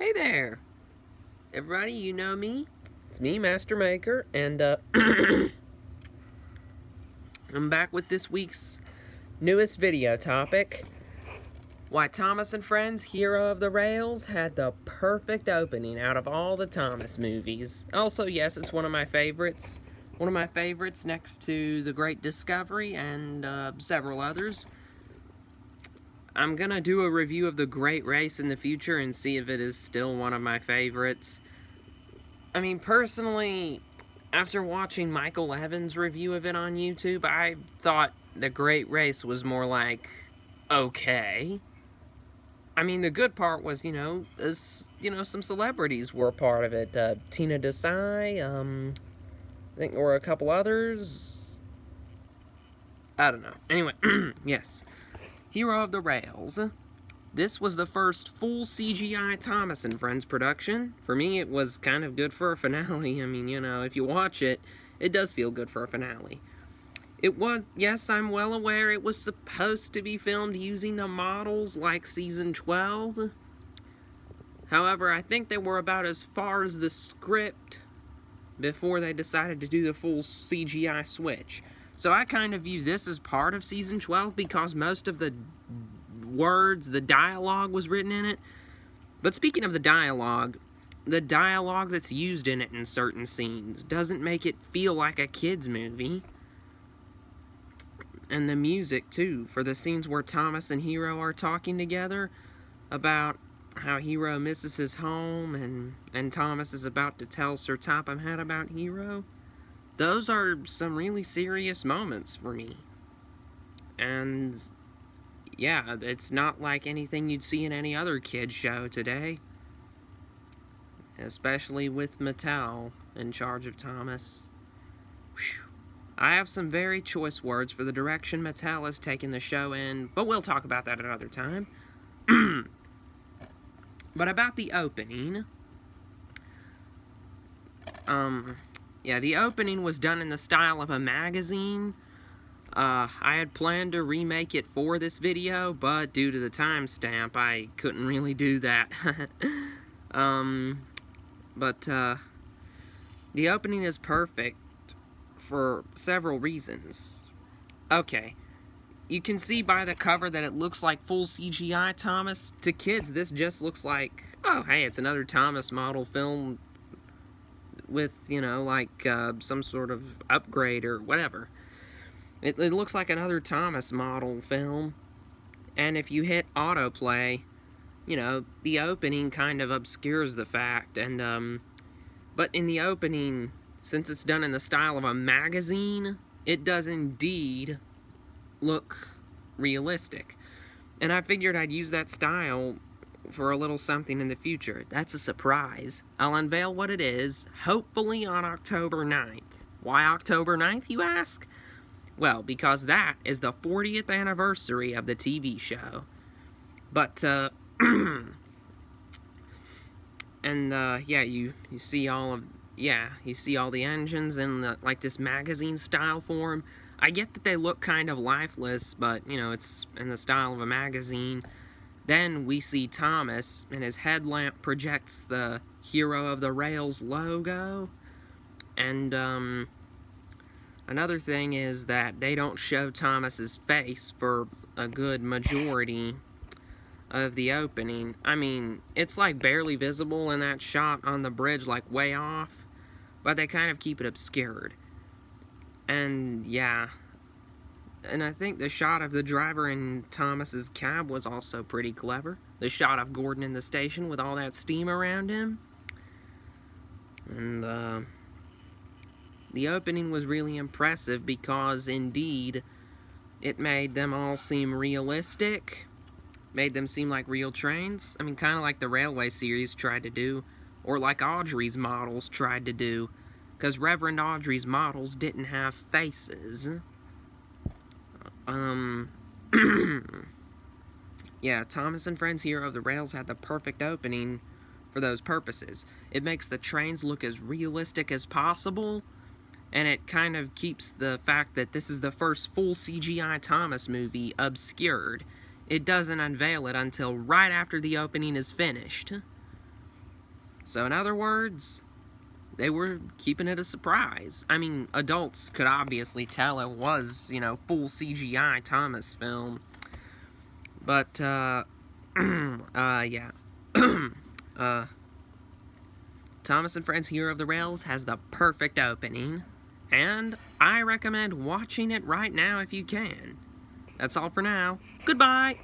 Hey there, everybody, you know me. It's me, Master Maker, and I'm back with this week's newest video topic. Why Thomas and Friends Hero of the Rails had the perfect opening out of all the Thomas movies. Also, yes, it's one of my favorites. One of my favorites next to The Great Discovery and several others. I'm gonna do a review of The Great Race in the future and see if it is still one of my favorites. I mean, personally, after watching Michael Evans' review of it on YouTube, I thought The Great Race was more like, okay. I mean, the good part was, some celebrities were a part of it. Tina Desai, I think there were a couple others. I don't know. Anyway, yes. Hero of the Rails. This was the first full CGI Thomas and Friends production. For me, it was kind of good for a finale. I mean, if you watch it, it does feel good for a finale. It was, yes, I'm well aware it was supposed to be filmed using the models like Season 12. However, I think they were about as far as the script before they decided to do the full CGI switch. So I kind of view this as part of Season 12 because most of the words, the dialogue was written in it. But speaking of the dialogue that's used in it in certain scenes doesn't make it feel like a kid's movie. And the music, too, for the scenes where Thomas and Hero are talking together about how Hero misses his home and Thomas is about to tell Sir Topham Hatt about Hero. Those are some really serious moments for me. And yeah, it's not like anything you'd see in any other kid's show today. Especially with Mattel in charge of Thomas. Whew. I have some very choice words for the direction Mattel has taken the show in, but we'll talk about that another time. But about the opening, the opening was done in the style of a magazine. I had planned to remake it for this video, but due to the timestamp, I couldn't really do that. The opening is perfect for several reasons. Okay, you can see by the cover that it looks like full CGI Thomas. To kids, this just looks like, oh, hey, it's another Thomas model film with, some sort of upgrade or whatever. It looks like another Thomas model film. And if you hit autoplay, the opening kind of obscures the fact. And, but in the opening, since it's done in the style of a magazine, it does indeed look realistic. And I figured I'd use that style for a little something in the future. That's a surprise. I'll unveil what it is, hopefully on October 9th. Why October 9th, you ask? Well, because that is the 40th anniversary of the TV show. But, you see all of, you see all the engines in, this magazine-style form. I get that they look kind of lifeless, but, it's in the style of a magazine. Then we see Thomas, and his headlamp projects the Hero of the Rails logo. And, another thing is that they don't show Thomas's face for a good majority of the opening. I mean, it's barely visible in that shot on the bridge, way off, but they kind of keep it obscured. And yeah, and I think the shot of the driver in Thomas's cab was also pretty clever. The shot of Gordon in the station with all that steam around him. And the opening was really impressive because, indeed, it made them all seem realistic. Made them seem like real trains. I mean, kind of like the Railway series tried to do. Or like Audrey's models tried to do. Because Reverend Audrey's models didn't have faces. Yeah, Thomas and Friends Hero of the Rails had the perfect opening for those purposes. It makes the trains look as realistic as possible, and it kind of keeps the fact that this is the first full CGI Thomas movie obscured. It doesn't unveil it until right after the opening is finished. So in other words, they were keeping it a surprise. I mean, adults could obviously tell it was, full CGI Thomas film. But, yeah. Thomas and Friends Hero of the Rails has the perfect opening, and I recommend watching it right now if you can. That's all for now. Goodbye!